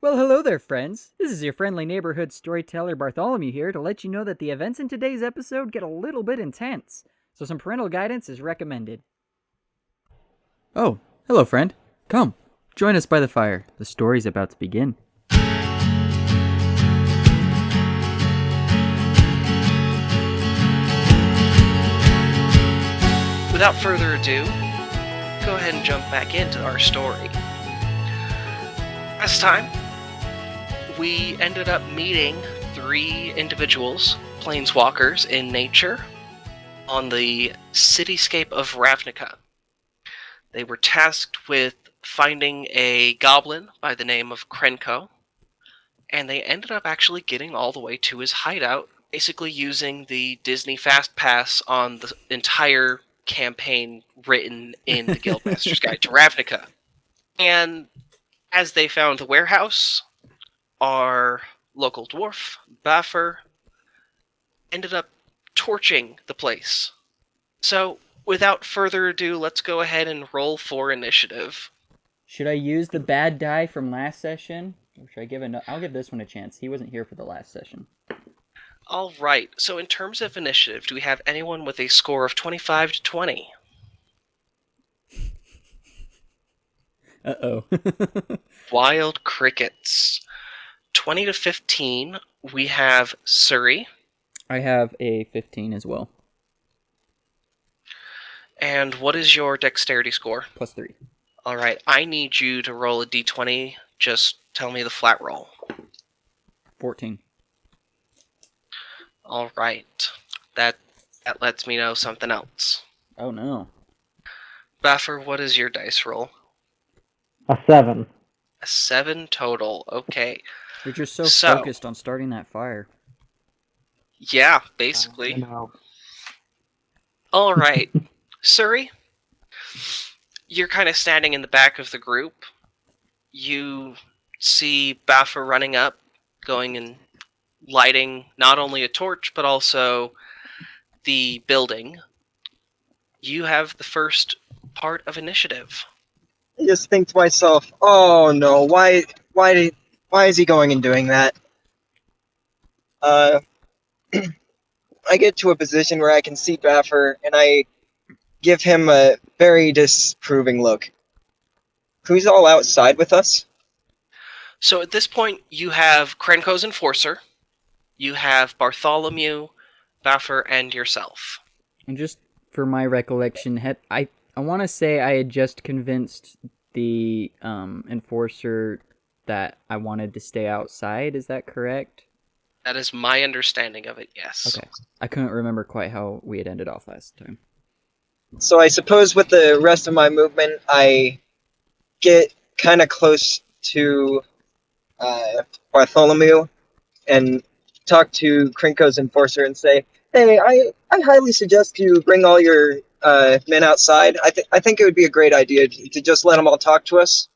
Well, hello there, friends. This is your friendly neighborhood storyteller Bartholomew here to let you know that the events in today's episode get a little bit intense, so some parental guidance is recommended. Oh, hello, friend. Come, join us by the fire. The story's about to begin. Without further ado, go ahead and jump back into our story. Last time, we ended up meeting 3 individuals, planeswalkers in nature, on the cityscape of Ravnica. They were tasked with finding a goblin by the name of Krenko, and they ended up actually getting all the way to his hideout, basically using the Disney Fast Pass on the entire campaign written in the Guildmaster's Guide to Ravnica. And as they found the warehouse, our local dwarf, Bafuur, ended up torching the place. So, without further ado, let's go ahead and roll for initiative. Should I use the bad die from last session? Or should I give I'll give this one a chance. He wasn't here for the last session. Alright, so in terms of initiative, do we have anyone with a score of 25 to 20? Uh-oh. Wild crickets. 20 to 15, we have Suri. I have a 15 as well. And what is your dexterity score? +3. Alright, I need you to roll a d20. Just tell me the flat roll. 14. Alright. That lets me know something else. Oh no. Bafuur, what is your dice roll? A 7. A 7 total. Okay. You're just so So- focused on starting that fire. Yeah, basically. No. Alright. Suri, you're kind of standing in the back of the group. You see Bafuur running up, going and lighting not only a torch, but also the building. You have the first part of initiative. I just think to myself, oh no, why is he going and doing that? I get to a position where I can see Bafuur, and I give him a very disapproving look. Who's all outside with us? So at this point, you have Krenko's Enforcer, you have Bartholomew, Bafuur, and yourself. And just for my recollection, I want to say I had just convinced the enforcer that I wanted to stay outside. Is that correct? That is my understanding of it, yes. Okay. I couldn't remember quite how we had ended off last time. So I suppose with the rest of my movement, I get kind of close to Bartholomew and talk to Krenko's Enforcer and say, hey, I highly suggest you bring all your men outside. I think it would be a great idea to just let them all talk to us.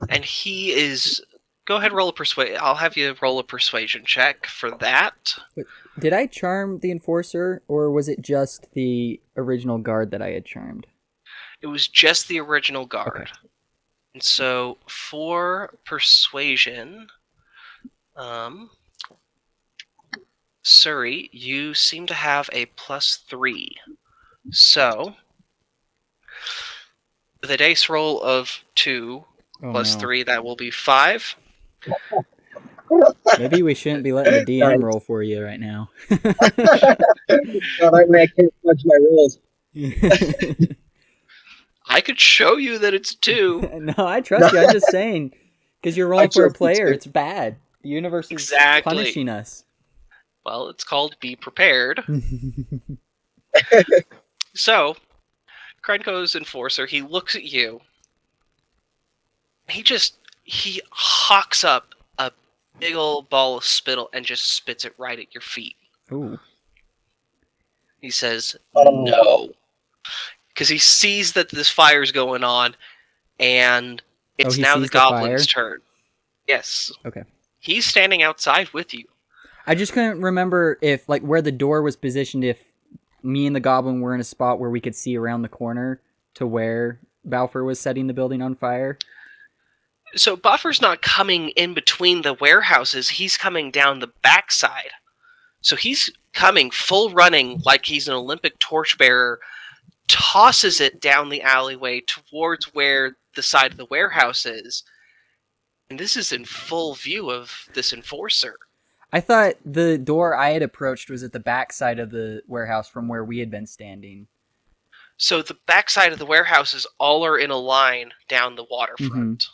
And he is... Go ahead, roll a persuade. I'll have you roll a persuasion check for that. Did I charm the enforcer, or was it just the original guard that I had charmed? It was just the original guard. Okay. And so, for persuasion, Suri, you seem to have a +3. So, with a dice roll of 2 Oh, plus no. 3, that will be 5. Maybe we shouldn't be letting the DM roll for you right now. God, I can't fudge my rolls. I could show you that it's 2. No, I trust you. I'm just saying. Because you're rolling for a trust you player. too. It's bad. The universe is Exactly. punishing us. Well, it's called Be Prepared. So, Krenko's Enforcer, he looks at you. He hawks up a big old ball of spittle and just spits it right at your feet. Ooh. He says, Oh. no. Because he sees that this fire's going on, and it's he now the sees the goblin's fire? turn. Yes. Okay. He's standing outside with you. I just couldn't remember if, like, where the door was positioned, if me and the goblin were in a spot where we could see around the corner to where Bafuur was setting the building on fire. So Buffer's not coming in between the warehouses, he's coming down the backside. So he's coming full running like he's an Olympic torchbearer, tosses it down the alleyway towards where the side of the warehouse is. And this is in full view of this enforcer. I thought the door I had approached was at the back side of the warehouse from where we had been standing. So the backside of the warehouses all are in a line down the waterfront.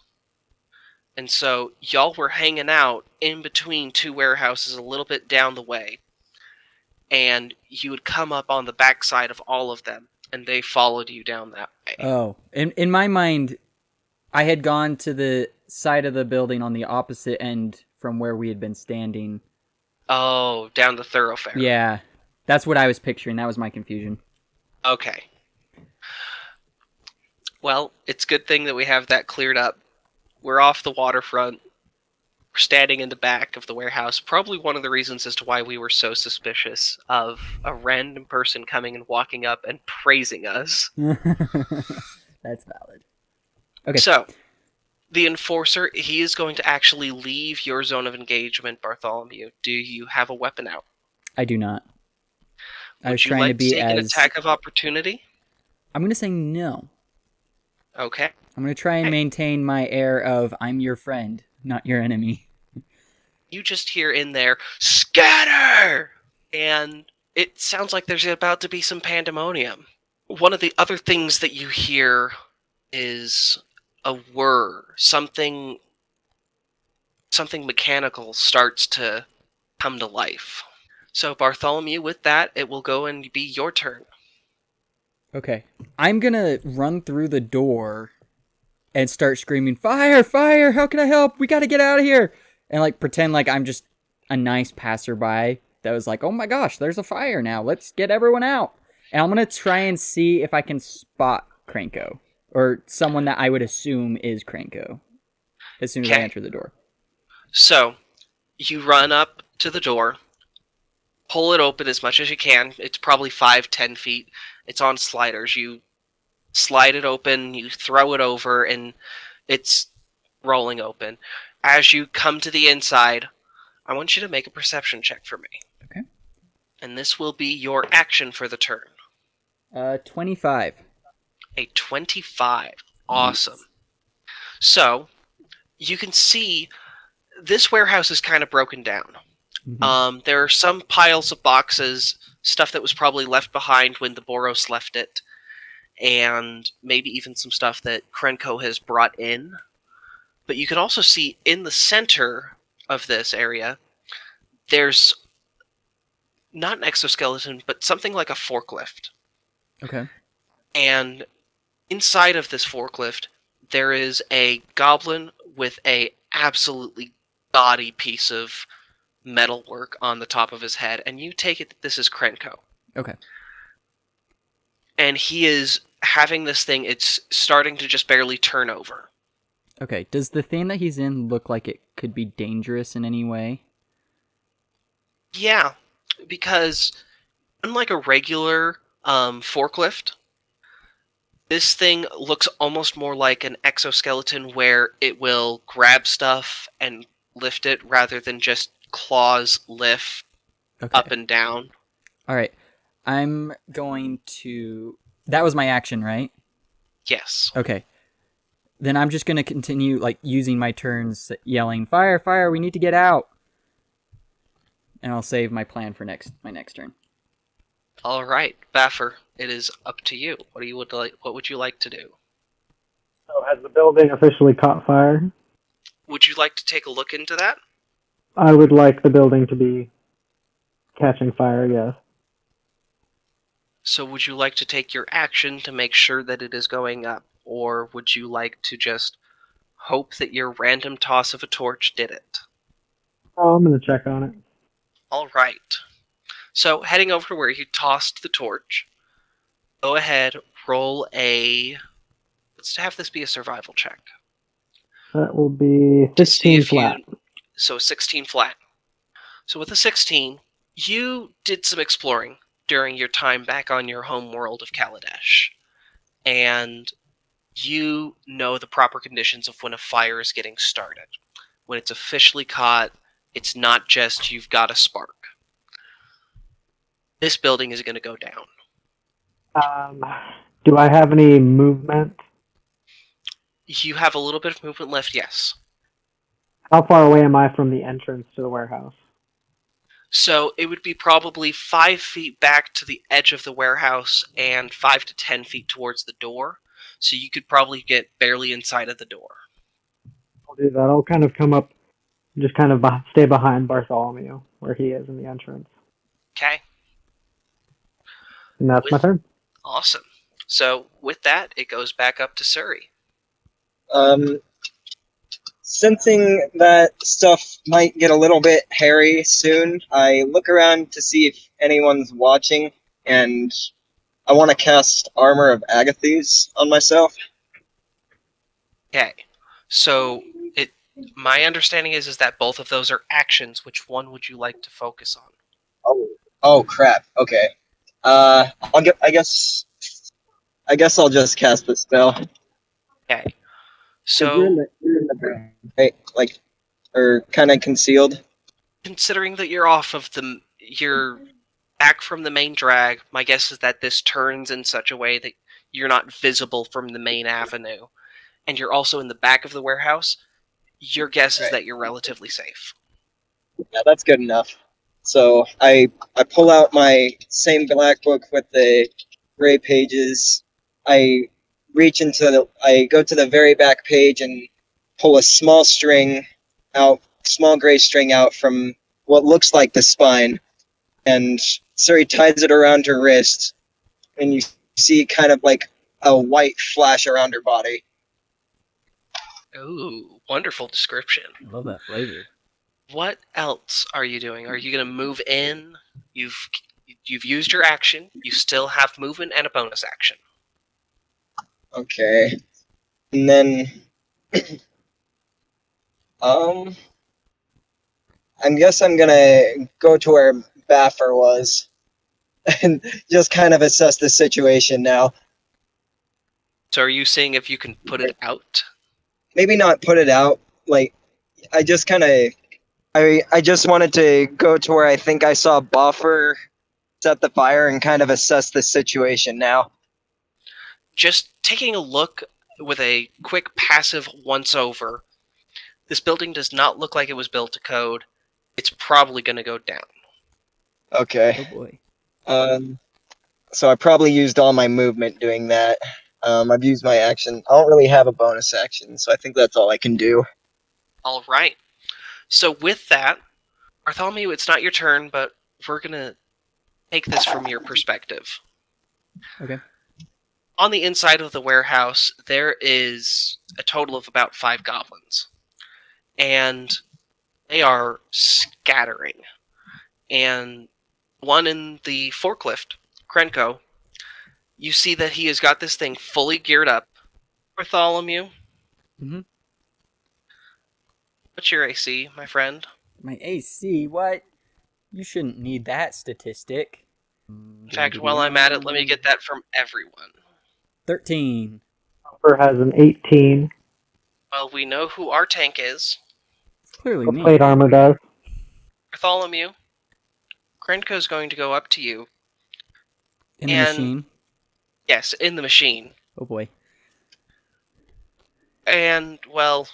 And so y'all were hanging out in between two warehouses a little bit down the way. And you would come up on the backside of all of them, and they followed you down that way. Oh, in my mind, I had gone to the side of the building on the opposite end from where we had been standing. Oh, down the thoroughfare. Yeah, that's what I was picturing. That was my confusion. Okay. Well, it's a good thing that we have that cleared up. We're off the waterfront. We're standing in the back of the warehouse. Probably one of the reasons as to why we were so suspicious of a random person coming and walking up and praising us. That's valid. Okay. So, the enforcer, he is going to actually leave your zone of engagement, Bartholomew. Do you have a weapon out? I do not. I was Would you trying like to be take an as... attack of opportunity? I'm going to say no. Okay. I'm going to try and maintain my air of I'm your friend, not your enemy. You just hear in there, scatter! And it sounds like there's about to be some pandemonium. One of the other things that you hear is a whir. Something mechanical starts to come to life. So Bartholomew, with that, it will go and be your turn. Okay. I'm going to run through the door and start screaming, fire, fire, how can I help? We got to get out of here. And like pretend like I'm just a nice passerby that was like, oh my gosh, there's a fire now. Let's get everyone out. And I'm going to try and see if I can spot Krenko. Or someone that I would assume is Krenko. As soon as I enter the door. So, you run up to the door. Pull it open as much as you can. It's probably 5-10 feet. It's on sliders. You slide it open, you throw it over, and it's rolling open. As you come to the inside, I want you to make a perception check for me. Okay. And this will be your action for the turn. 25. A 25. Awesome. So, you can see this warehouse is kind of broken down. Mm-hmm. There are some piles of boxes, stuff that was probably left behind when the Boros left it, and maybe even some stuff that Krenko has brought in. But you can also see in the center of this area, there's not an exoskeleton, but something like a forklift. Okay. And inside of this forklift, there is a goblin with a absolutely gaudy piece of metalwork on the top of his head, and you take it that this is Krenko. Okay. And he is having this thing, it's starting to just barely turn over. Okay, does the thing that he's in look like it could be dangerous in any way? Yeah, because unlike a regular forklift, this thing looks almost more like an exoskeleton where it will grab stuff and lift it rather than just claws lift up and down. All right. I'm going to... That was my action, right? Yes. Okay. Then I'm just going to continue like using my turns yelling, fire, fire, we need to get out. And I'll save my plan for my next turn. All right, Bafuur, it is up to you. What would you like to do? So has the building officially caught fire? Would you like to take a look into that? I would like the building to be catching fire, yes. So would you like to take your action to make sure that it is going up? Or would you like to just hope that your random toss of a torch did it? Oh, I'm going to check on it. All right. So heading over to where you tossed the torch, go ahead, roll a... Let's have this be a survival check. That will be 16 flat. So 16 flat. So with a 16, you did some exploring during your time back on your home world of Kaladesh. And you know the proper conditions of when a fire is getting started. When it's officially caught, it's not just you've got a spark. This building is going to go down. Do I have any movement? You have a little bit of movement left, yes. How far away am I from the entrance to the warehouse? So it would be probably 5 feet back to the edge of the warehouse and 5 to 10 feet towards the door. So you could probably get barely inside of the door. I'll do that. I'll kind of come up, just kind of stay behind Bartholomew, where he is in the entrance. Okay, And that's my turn. awesome. So with that, it goes back up to Suri. Sensing that stuff might get a little bit hairy soon, I look around to see if anyone's watching, and I want to cast Armor of Agathes on myself. Okay, so my understanding is that both of those are actions. Which one would you like to focus on? Oh crap. Okay. I guess I'll just cast the spell. Okay, You're in so the right, like, or kind of concealed. considering that you're back from the main drag, my guess is that this turns in such a way that you're not visible from the main avenue, and you're also in the back of the warehouse. Your guess is Right. that you're relatively safe. Yeah, that's good enough. So I pull out my same black book with the gray pages. I go to the very back page and pull a small gray string out from what looks like the spine, and Suri ties it around her wrist, and you see kind of like a white flash around her body. Ooh, wonderful description. I love that flavor. What else are you doing? Are you going to move in? You've used your action. You still have movement and a bonus action. Okay. And then I guess I'm gonna go to where Bafuur was and just kind of assess the situation now. So are you seeing if you can put it out? Maybe not put it out. Like, I just wanted to go to where I think I saw Bafuur set the fire and kind of assess the situation now. Just taking a look with a quick passive once-over, this building does not look like it was built to code. It's probably going to go down. Okay. Oh boy. So I probably used all my movement doing that. I've used my action. I don't really have a bonus action, so I think that's all I can do. All right. So with that, Bartholomew, it's not your turn, but we're going to take this from your perspective. Okay. On the inside of the warehouse, there is a total of about 5 goblins. And they are scattering. And one in the forklift, Krenko, you see that he has got this thing fully geared up. Bartholomew, Mm-hmm. what's your AC, my friend? My AC, what? You shouldn't need that statistic. In fact, while I'm at it, let me get that from everyone. 13. Hopper has an 18. Well, we know who our tank is. It's clearly The me. plate armor does. Bartholomew, Krenko's going to go up to you. In the and- machine. Yes, in the machine. Oh boy. And, well,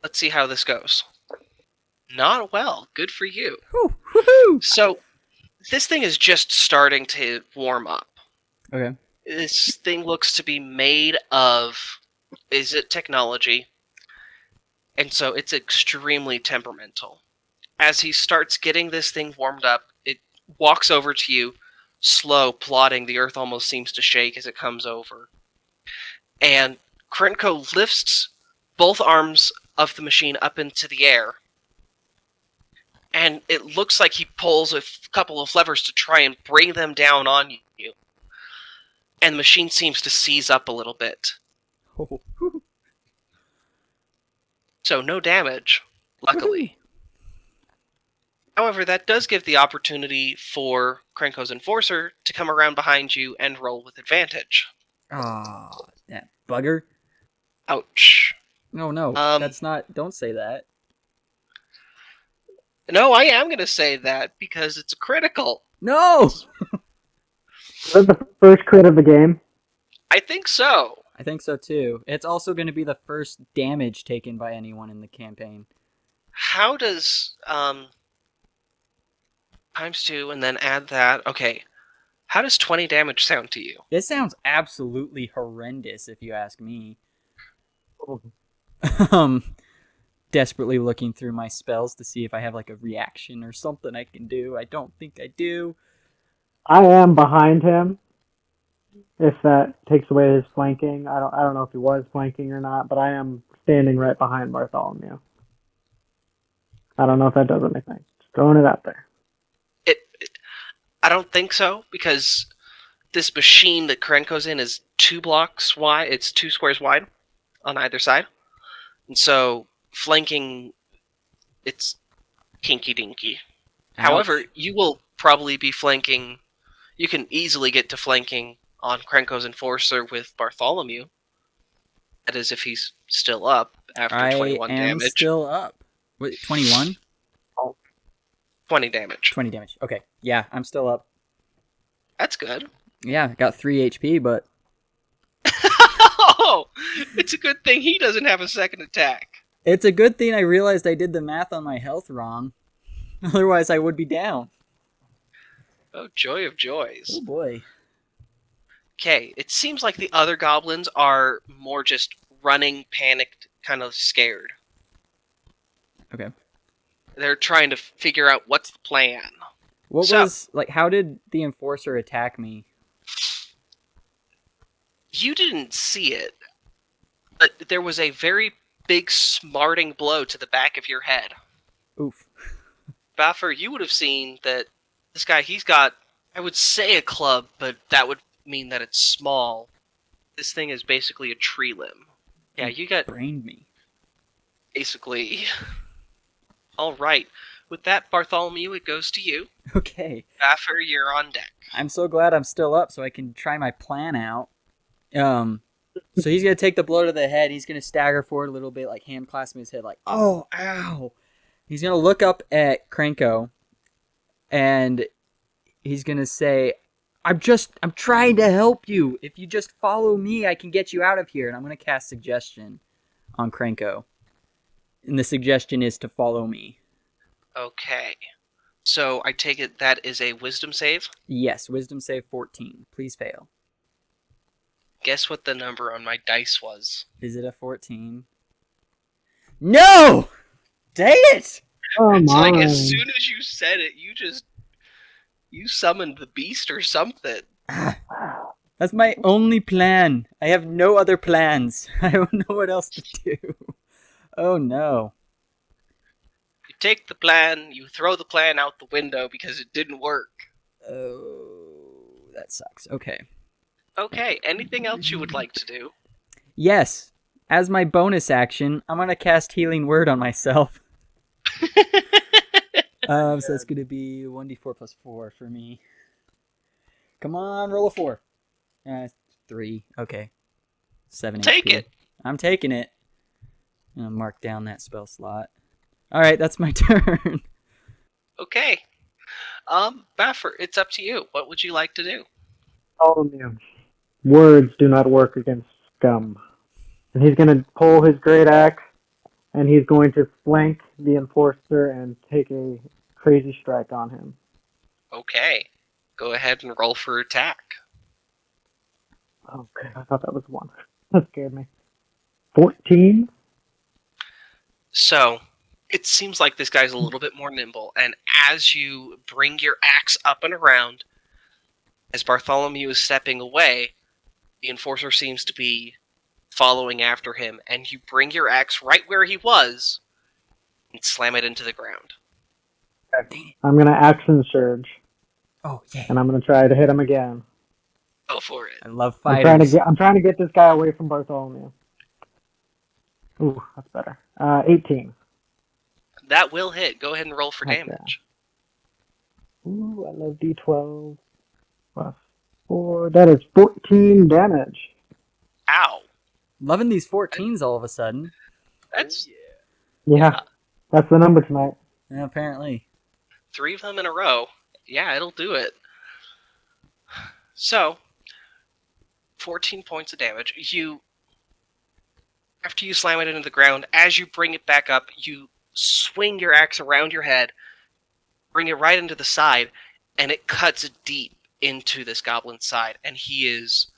let's see how this goes. Not well. Good for you. Woo, woohoo! So, this thing is just starting to warm up. Okay. This thing looks to be made of, is it technology? And so it's extremely temperamental. As he starts getting this thing warmed up, it walks over to you, slow, plodding. The earth almost seems to shake as it comes over. And Krenko lifts both arms of the machine up into the air. And it looks like he pulls a couple of levers to try and bring them down on you. And the machine seems to seize up a little bit. Oh. So no damage, luckily. However, that does give the opportunity for Krenko's Enforcer to come around behind you and roll with advantage. Ah, bugger. Ouch. No, no, Um, that's not. Don't say that. No, I am going to say that because it's a critical. No! Is that the first crit of the game? I think so. I think so too. It's also going to be the first damage taken by anyone in the campaign. How does times 2 and then add that? Okay. How does 20 damage sound to you? This sounds absolutely horrendous, if you ask me. Desperately looking through my spells to see if I have like a reaction or something I can do. I don't think I do. I am behind him. If that takes away his flanking, I don't know if he was flanking or not, but I am standing right behind Bartholomew. I don't know if that does anything. Just throwing it out there. I don't think so, because this machine that Krenko's in is 2 blocks wide. It's 2 squares wide on either side. And so flanking, it's kinky dinky. Ouch. However, you will probably be flanking. You can easily get to flanking on Krenko's enforcer with Bartholomew. That is, if he's still up after 21 I am damage. still up. Wait, 21? 20 damage. 20 damage. Okay. Yeah, I'm still up. That's good. Yeah, got 3 HP, but Oh, it's a good thing he doesn't have a second attack. it's a good thing I realized I did the math on my health wrong. Otherwise, I would be down. Oh, joy of joys. Oh boy. Okay, it seems like the other goblins are more just running, panicked, kind of scared. Okay. They're trying to figure out what's the plan. What So- was, like, how did the enforcer attack me? You didn't see it, but there was a very big smarting blow to the back of your head. Oof. Bafuur, you would have seen that this guy, he's got, I would say a club, but that would mean that it's small. This thing is basically a tree limb. Yeah, you got Brained me. basically... Alright, with that, Bartholomew, it goes to you. Okay. Bafuur, you're on deck. I'm so glad I'm still up so I can try my plan out. So he's gonna take the blow to the head. He's gonna stagger forward a little bit, like hand clasping his head, like, oh, ow. He's gonna look up at Krenko, and he's gonna say, I'm trying to help you. If you just follow me, I can get you out of here. And I'm gonna cast suggestion on Krenko. And the suggestion is to follow me. Okay. So I take it that is a wisdom save? Yes, wisdom save 14. Please fail. Guess what the number on my dice was? Is it a 14? No! Dang it! Come It's like on. as soon as you said it, you summoned the beast or something. That's my only plan. I have no other plans. I don't know what else to do. Oh no. You take the plan, you throw the plan out the window because it didn't work. Oh, that sucks. Okay. Okay, anything else you would like to do? Yes. As my bonus action, I'm gonna cast Healing Word on myself. So that's gonna be 1d4 plus 4 for me. Come on, roll a 4. 3. Okay. 7 Take HP. it. I'm taking it. I'm gonna mark down that spell slot. Alright, that's my turn. Okay. Bafuur, it's up to you. What would you like to do? Bartholomew. Words do not work against scum. And he's going to pull his great axe, and he's going to flank the enforcer and take a crazy strike on him. Okay. Go ahead and roll for attack. Oh, good. I thought that was 1. That scared me. 14? So, it seems like this guy's a little bit more nimble, and as you bring your axe up and around, as Bartholomew is stepping away, the enforcer seems to be following after him, and you bring your axe right where he was and slam it into the ground. I'm going to action surge, Oh, yeah. and I'm going to try to hit him again. Go for it. I love I'm fighters. trying to get this guy away from Bartholomew. Ooh, that's better. 18. That will hit. Go ahead and roll for Okay. damage. Ooh, I love D12 plus 4. That is 14 damage. Ow. Loving these 14s all of a sudden. That's Yeah, that's the number tonight. Yeah, apparently. 3 of them in a row. Yeah, it'll do it. So, 14 points of damage. After you slam it into the ground, as you bring it back up, you swing your axe around your head, bring it right into the side, and it cuts deep into this goblin's side. And he's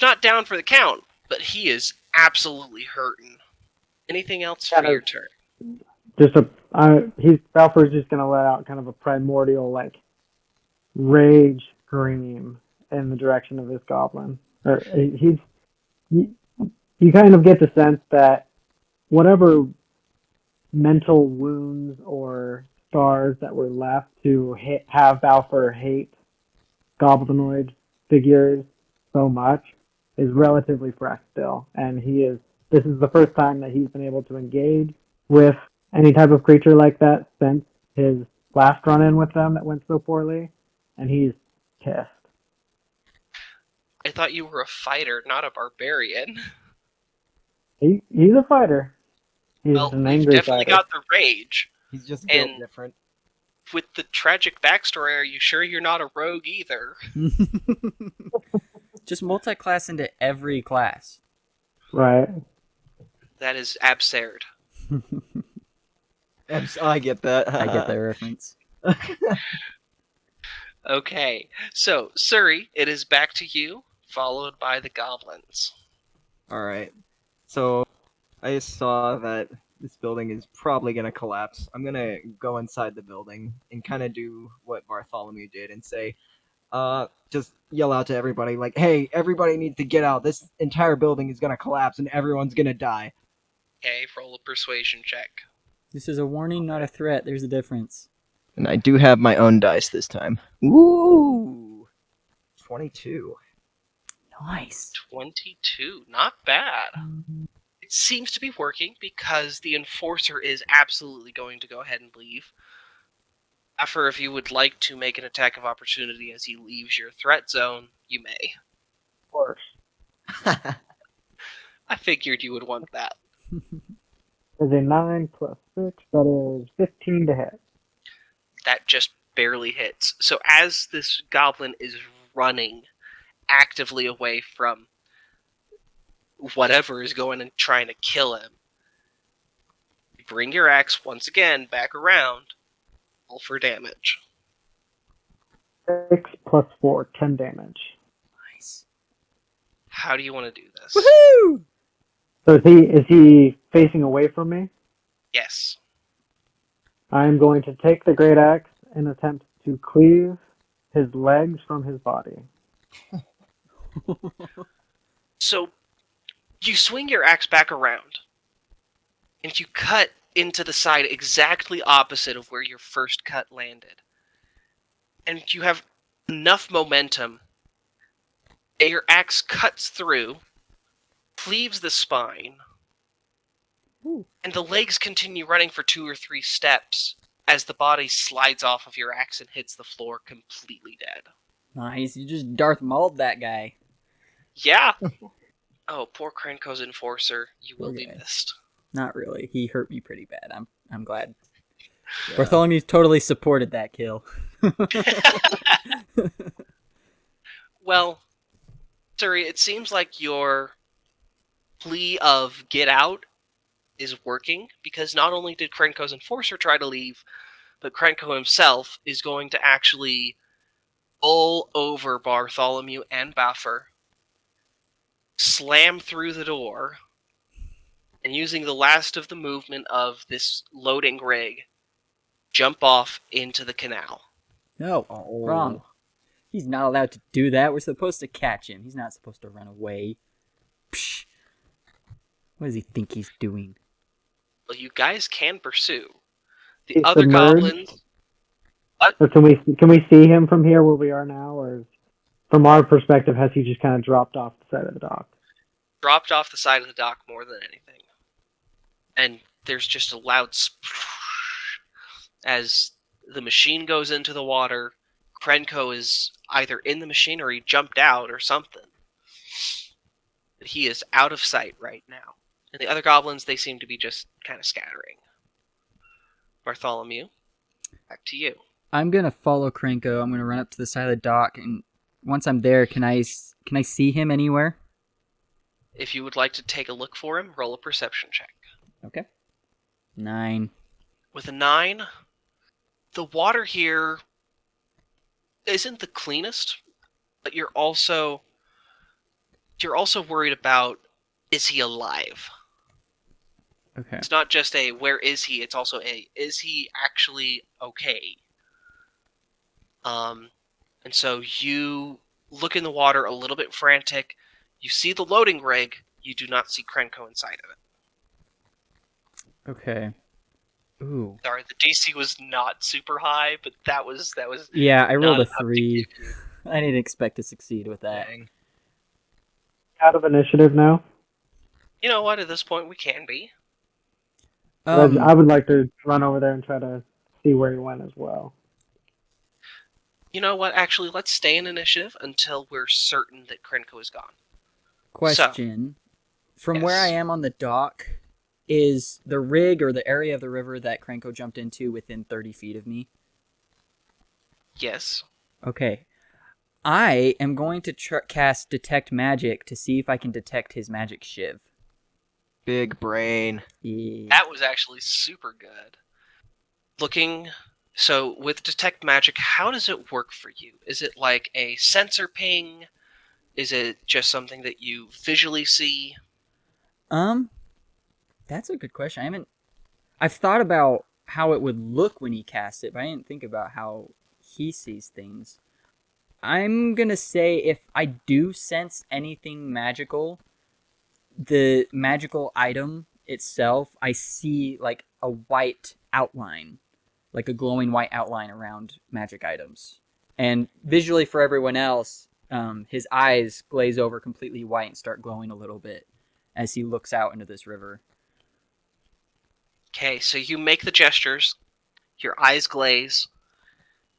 not down for the count, but he is absolutely hurting. Anything else for your turn? Bafuur's just gonna let out kind of a primordial rage scream in the direction of this goblin. You kind of get the sense that whatever mental wounds or scars that were left to have Bafuur hate goblinoid figures so much is relatively fresh still, and this is the first time that he's been able to engage with any type of creature like that since his last run-in with them that went so poorly, and he's pissed. I thought you were a fighter, not a barbarian. He's a fighter. He's an we've angry definitely fighter. got the rage. He's just built And- different. With the tragic backstory, are you sure you're not a rogue either? Just multi-class into every class. Right. That is absurd. I get that. I get that reference. Okay, so Suri, it is back to you, followed by the goblins. Alright. So, I just saw that this building is probably going to collapse. I'm going to go inside the building and kind of do what Bartholomew did and say, just yell out to everybody, like, hey, everybody needs to get out. This entire building is going to collapse and everyone's going to die. Okay, roll a persuasion check. This is a warning, not a threat. There's a difference. And I do have my own dice this time. Ooh! 22. Nice. 22, not bad. It seems to be working because the enforcer is absolutely going to go ahead and leave. Bafuur, if you would like to make an attack of opportunity as he leaves your threat zone, you may. Of course. I figured you would want that. There's a 9 plus 6, that is 15 to hit. That just barely hits. So as this goblin is running actively away from whatever is going and trying to kill him, you bring your axe once again back around, roll for damage. 6 plus 4, 10 damage. Nice. How do you want to do this? Woohoo! So is he facing away from me? Yes. I'm going to take the great axe and attempt to cleave his legs from his body. So you swing your axe back around, and you cut into the side exactly opposite of where your first cut landed. And you have enough momentum that your axe cuts through, cleaves the spine, and the legs continue running for 2 or 3 steps as the body slides off of your axe and hits the floor completely dead. Nice. You just Darth Mauled that guy. Yeah! Oh, poor Krenko's enforcer. You will Poor be guy. missed. Not really. He hurt me pretty bad. I'm glad. Yeah. Bartholomew totally supported that kill. Well, Suri, it seems like your plea of get out is working, because not only did Krenko's enforcer try to leave, but Krenko himself is going to actually pull over Bartholomew and Bafuur, slam through the door, and using the last of the movement of this loading rig, jump off into the canal. No, wrong. He's not allowed to do that. We're supposed to catch him. He's not supposed to run away. Psh. What does he think he's doing? Well, you guys can pursue. The He's other submerged? goblins... Or can we see him from here where we are now, or from our perspective, has he just kind of dropped off the side of the dock? dropped off the side of the dock more than anything. And there's just a loud sploosh as the machine goes into the water. Krenko is either in the machine or he jumped out or something. But he is out of sight right now. And the other goblins, they seem to be just kind of scattering. Bartholomew, back to you. I'm gonna follow Krenko. I'm gonna run up to the side of the dock, and once I'm there, can I see him anywhere? If you would like to take a look for him, roll a perception check. Okay. 9. With a 9, the water here isn't the cleanest, but you're also worried about, is he alive? Okay. It's not just a where is he, it's also a is he actually okay? And so you look in the water a little bit frantic. You see the loading rig. You do not see Krenko inside of it. Okay. Ooh. Sorry, the DC was not super high, but that was Yeah, I rolled not a enough to 3. give you. I didn't expect to succeed with that. Dang. Out of initiative now. You know what? At this point, we can be. I would like to run over there and try to see where he went as well. You know what? Actually, let's stay in initiative until we're certain that Krenko is gone. Question. From where I Yes. am on the dock, is the rig or the area of the river that Krenko jumped into within 30 feet of me? Yes. Okay. I am going to cast Detect Magic to see if I can detect his magic shiv. Big brain. Yeah. That was actually super good. So with Detect Magic, how does it work for you? Is it like a sensor ping? Is it just something that you visually see? That's a good question. I've thought about how it would look when he casts it, but I didn't think about how he sees things. I'm gonna say if I do sense anything magical, the magical item itself, I see like a white outline, like a glowing white outline around magic items. And visually for everyone else, his eyes glaze over completely white and start glowing a little bit as he looks out into this river. Okay, so you make the gestures, your eyes glaze,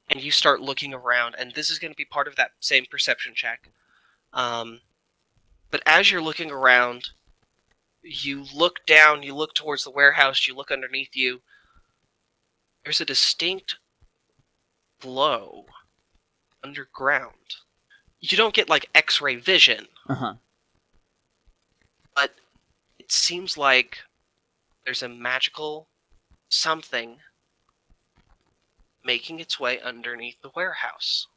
and you start looking around, and this is going to be part of that same perception check. But as you're looking around, you look down, you look towards the warehouse, you look underneath you. There's a distinct glow underground. You don't get like X-ray vision, Uh-huh. but it seems like there's a magical something making its way underneath the warehouse.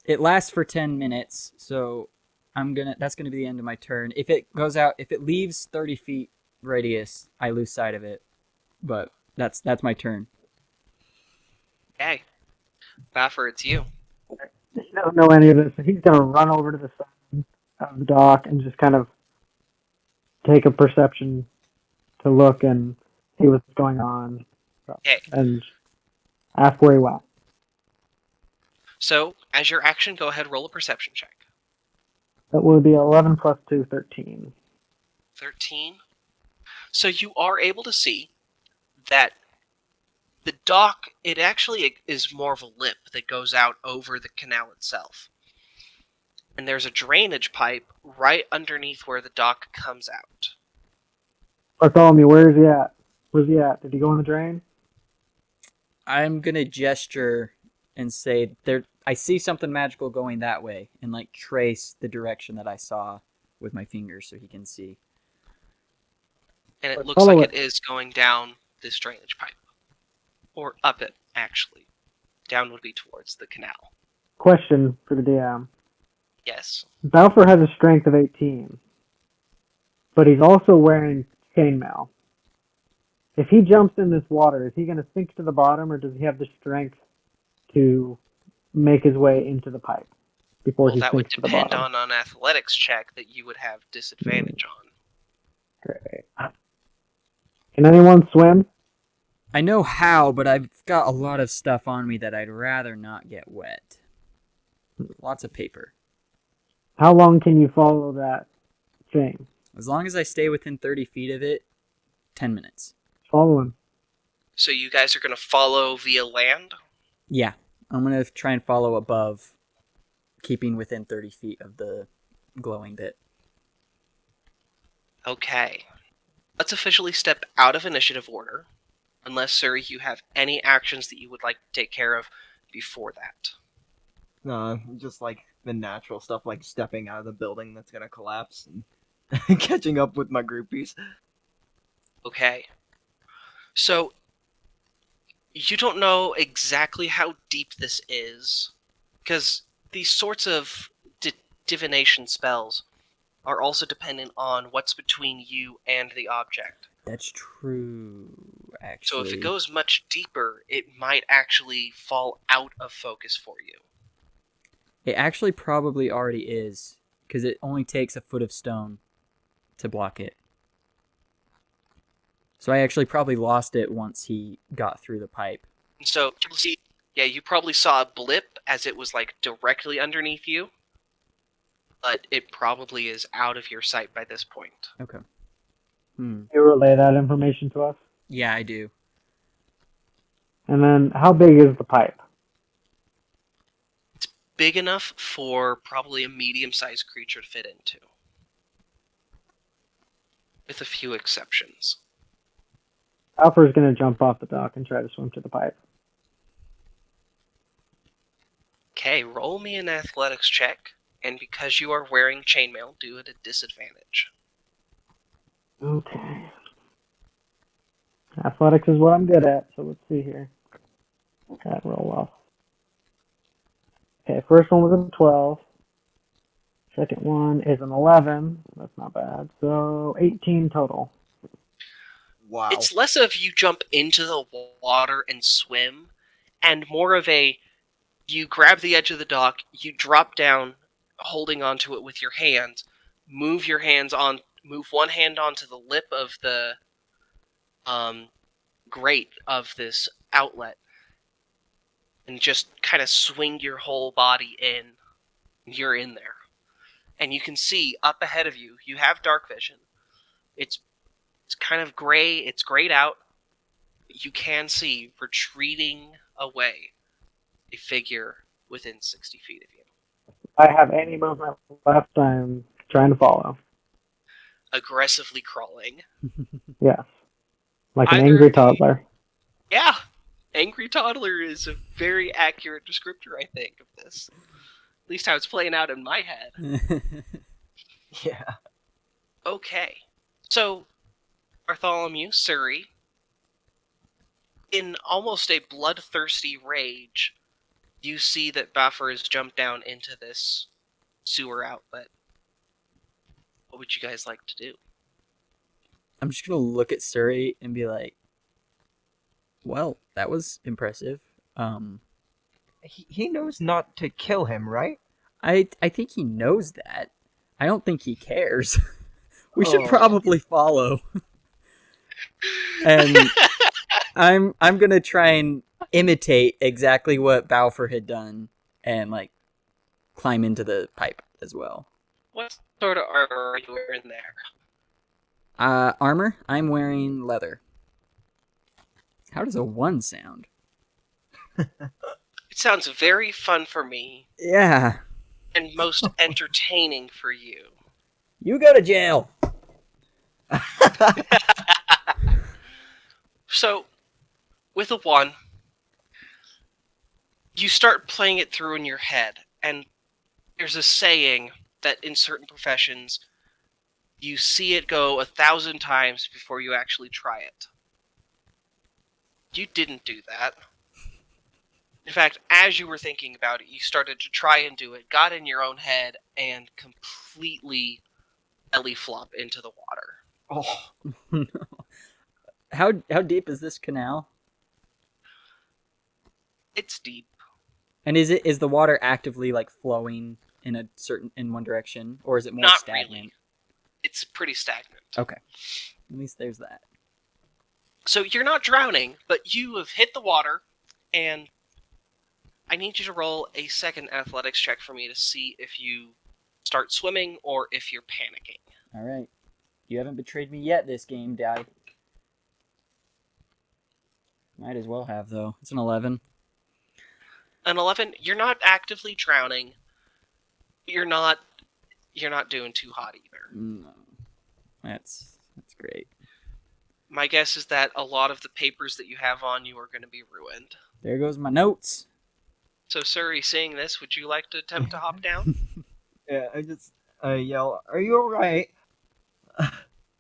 It lasts for 10 minutes, so that's gonna be the end of my turn. If it leaves 30 feet radius, I lose sight of it. But that's my turn. Okay. Bafuur, it's you. He doesn't know any of this, so he's gonna run over to the side of the dock and just kind of take a perception to look and see what's going on. Okay. And ask where he went. So, as your action, go ahead, roll a perception check. That would be 11 plus 2, 13. 13. So you are able to see that the dock, it actually is more of a lip that goes out over the canal itself. And there's a drainage pipe right underneath where the dock comes out. Bartholomew, where is he at? Where's he at? Did he go in the drain? I'm gonna gesture and say I see something magical going that way, and like trace the direction that I saw with my fingers so he can see. And it But looks follow like it. it is going down this drainage pipe. Or up it, actually. Down would be towards the canal. Question for the DM. Yes. Bafuur has a strength of 18, but he's also wearing chainmail. If he jumps in this water, is he going to sink to the bottom, or does he have the strength to make his way into the pipe before Well, he that would sinks to the depend bottom? on an athletics check that you would have disadvantage on. Great. Can anyone swim? I know how, but I've got a lot of stuff on me that I'd rather not get wet. Lots of paper. How long can you follow that thing? As long as I stay within 30 feet of it, 10 minutes. Follow him. So you guys are going to follow via land? Yeah, I'm gonna try and follow above, keeping within 30 feet of the glowing bit. Okay. Let's officially step out of initiative order, unless, Suri, you have any actions that you would like to take care of before that. Just like the natural stuff, like stepping out of the building that's gonna collapse and catching up with my groupies. Okay. So, you don't know exactly how deep this is, because these sorts of divination spells are also dependent on what's between you and the object. That's true, actually. So if it goes much deeper, it might actually fall out of focus for you. It actually probably already is, because it only takes a foot of stone to block it. So I actually probably lost it once he got through the pipe. So, you probably saw a blip as it was like directly underneath you, but it probably is out of your sight by this point. Okay. You relay that information to us? Yeah, I do. And then, how big is the pipe? It's big enough for probably a medium-sized creature to fit into, with a few exceptions. Alfred's going to jump off the dock and try to swim to the pipe. Okay, roll me an athletics check, and because you are wearing chainmail, do it at disadvantage. Okay. Athletics is what I'm good at, so let's see here. That roll off. Okay, first one was a 12. Second one is an 11. That's not bad. So 18 total. Wow. It's less of you jump into the water and swim, and more of a you grab the edge of the dock, you drop down, holding onto it with your hands, move one hand onto the lip of the grate of this outlet, and just kind of swing your whole body in. You're in there. And you can see up ahead of you, you have dark vision. It's kind of gray, it's grayed out. You can see retreating away a figure within 60 feet of you. I have any movement left. I'm trying to follow. Aggressively crawling. Yes. Like an Either angry the- toddler. Yeah! Angry toddler is a very accurate descriptor, I think, of this. At least how it's playing out in my head. Yeah. Okay. So, Bartholomew, Suri, in almost a bloodthirsty rage, you see that Bafuur has jumped down into this sewer outlet. What would you guys like to do? I'm just going to look at Suri and be like, well, that was impressive. He knows not to kill him, right? I think he knows that. I don't think he cares. We should Oh. probably follow. And I'm gonna try and imitate exactly what Bafuur had done and like climb into the pipe as well. What sort of armor are you wearing there? Armor? I'm wearing leather. How does a 1 sound? It sounds very fun for me, Yeah. and most entertaining for you. You go to jail. So, with a 1, you start playing it through in your head, and there's a saying that in certain professions, you see it go 1,000 times before you actually try it. You didn't do that. In fact, as you were thinking about it, you started to try and do it, got in your own head, and completely belly flop into the water. Oh. No. How deep is this canal? It's deep. And is the water actively like flowing in one direction, or is it more Not stagnant? really. It's pretty stagnant. Okay. At least there's that. So you're not drowning, but you have hit the water, and I need you to roll a second athletics check for me to see if you start swimming or if you're panicking. All right. You haven't betrayed me yet this game, Dad. Might as well have, though. It's an 11. An 11, you're not actively drowning. You're not doing too hot either. No. That's great. My guess is that a lot of the papers that you have on you are going to be ruined. There goes my notes. So, Suri, seeing this, would you like to attempt to hop down? Yeah, I yell, "Are you alright?"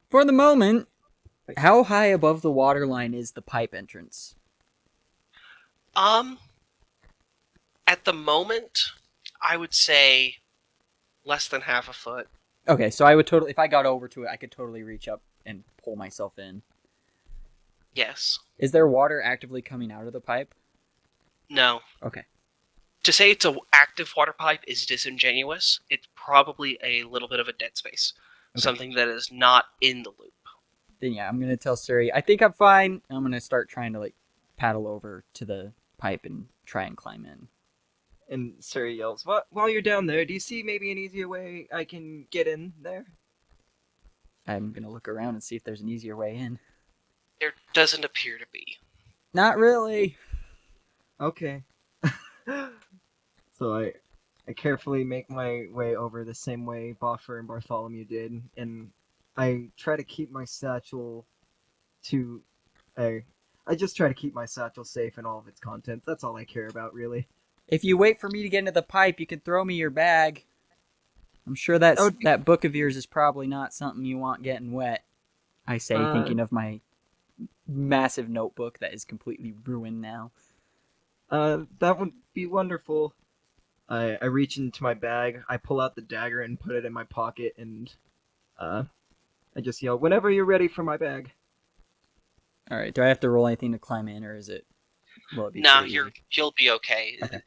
For the moment, how high above the waterline is the pipe entrance? At the moment, I would say less than half a foot. Okay, so I would totally, if I got over to it, I could totally reach up and pull myself in. Yes. Is there water actively coming out of the pipe? No. Okay. To say it's an active water pipe is disingenuous. It's probably a little bit of a dead space. Okay. Something that is not in the loop. Then yeah, I'm going to tell Suri, I think I'm fine. I'm going to start trying to paddle over to the pipe and try and climb in. And Suri yells, "While you're down there, do you see maybe an easier way I can get in there?" I'm going to look around and see if there's an easier way in. There doesn't appear to be. Not really. Okay. So I carefully make my way over the same way Bafuur and Bartholomew did, and I try to keep my satchel I just try to keep my satchel safe and all of its contents. That's all I care about, really. If you wait for me to get into the pipe, you can throw me your bag. I'm sure that book of yours is probably not something you want getting wet. I say, thinking of my massive notebook that is completely ruined now. That would be wonderful. I reach into my bag, I pull out the dagger and put it in my pocket, and I just yell, "Whenever you're ready for my bag." All right. Do I have to roll anything to climb in, or is it? Will it be No, pretty easy? you'll be okay. Okay.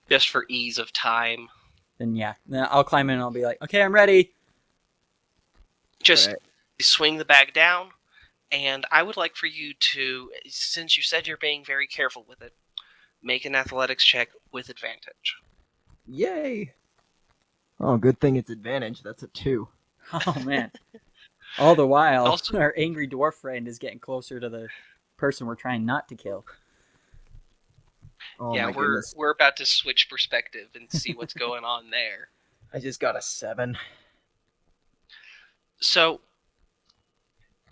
Just for ease of time. Then yeah, then I'll climb in and I'll be like, okay, I'm ready. Just Right. swing the bag down, and I would like for you to, since you said you're being very careful with it, make an athletics check with advantage. Yay! Oh, good thing it's advantage. That's a 2. Oh man. All the while, Also- our angry dwarf friend is getting closer to the person we're trying not to kill. Oh yeah, my goodness. we're about to switch perspective and see what's going on there. I just got a 7. So,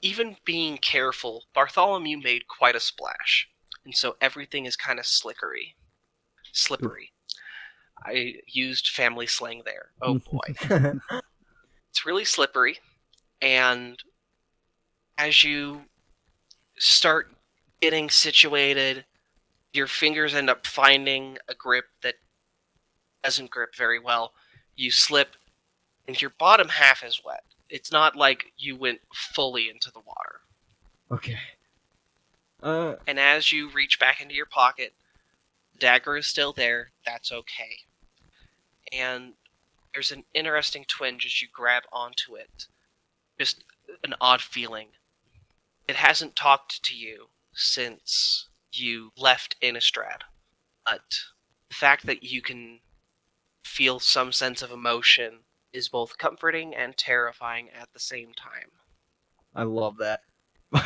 even being careful, Bartholomew made quite a splash, and so everything is kind of slippery. I used family slang there. Oh boy. It's really slippery, and as you start getting situated, your fingers end up finding a grip that doesn't grip very well. You slip, and your bottom half is wet. It's not like you went fully into the water. Okay. And as you reach back into your pocket, the dagger is still there. That's okay. And there's an interesting twinge as you grab onto it. Just an odd feeling. It hasn't talked to you since you left Innistrad. But the fact that you can feel some sense of emotion is both comforting and terrifying at the same time. I love that.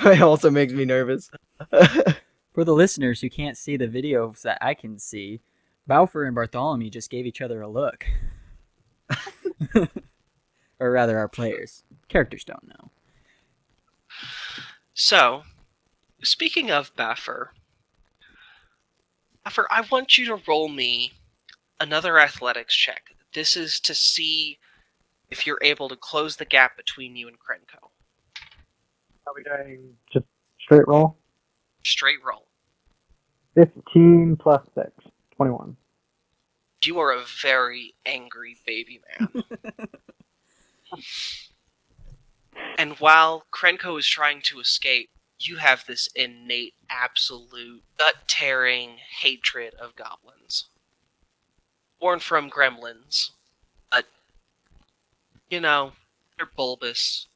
It also makes me nervous. For the listeners who can't see the videos that I can see, Bafuur and Bartholomew just gave each other a look. Or rather, our players. Characters don't know. So, speaking of Bafuur, I want you to roll me another athletics check. This is to see if you're able to close the gap between you and Krenko. Are we doing just straight roll? Straight roll. 15 plus 6. 21. You are a very angry baby man. And while Krenko is trying to escape, you have this innate, absolute, gut-tearing hatred of goblins. Born from gremlins. But, you know, they're bulbous.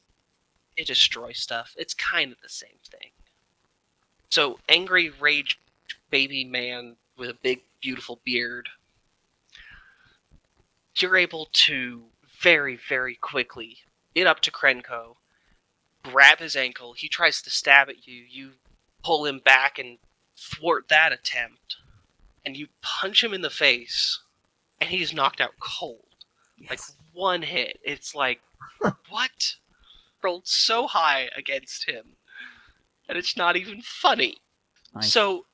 They destroy stuff. It's kind of the same thing. So, angry, rage baby man with a big, beautiful beard. You're able to very, very quickly get up to Krenko, grab his ankle. He tries to stab at you. You pull him back and thwart that attempt. And you punch him in the face, and he's knocked out cold. Yes. Like, one hit. It's like, what? rolled so high against him, and it's not even funny. Nice. So,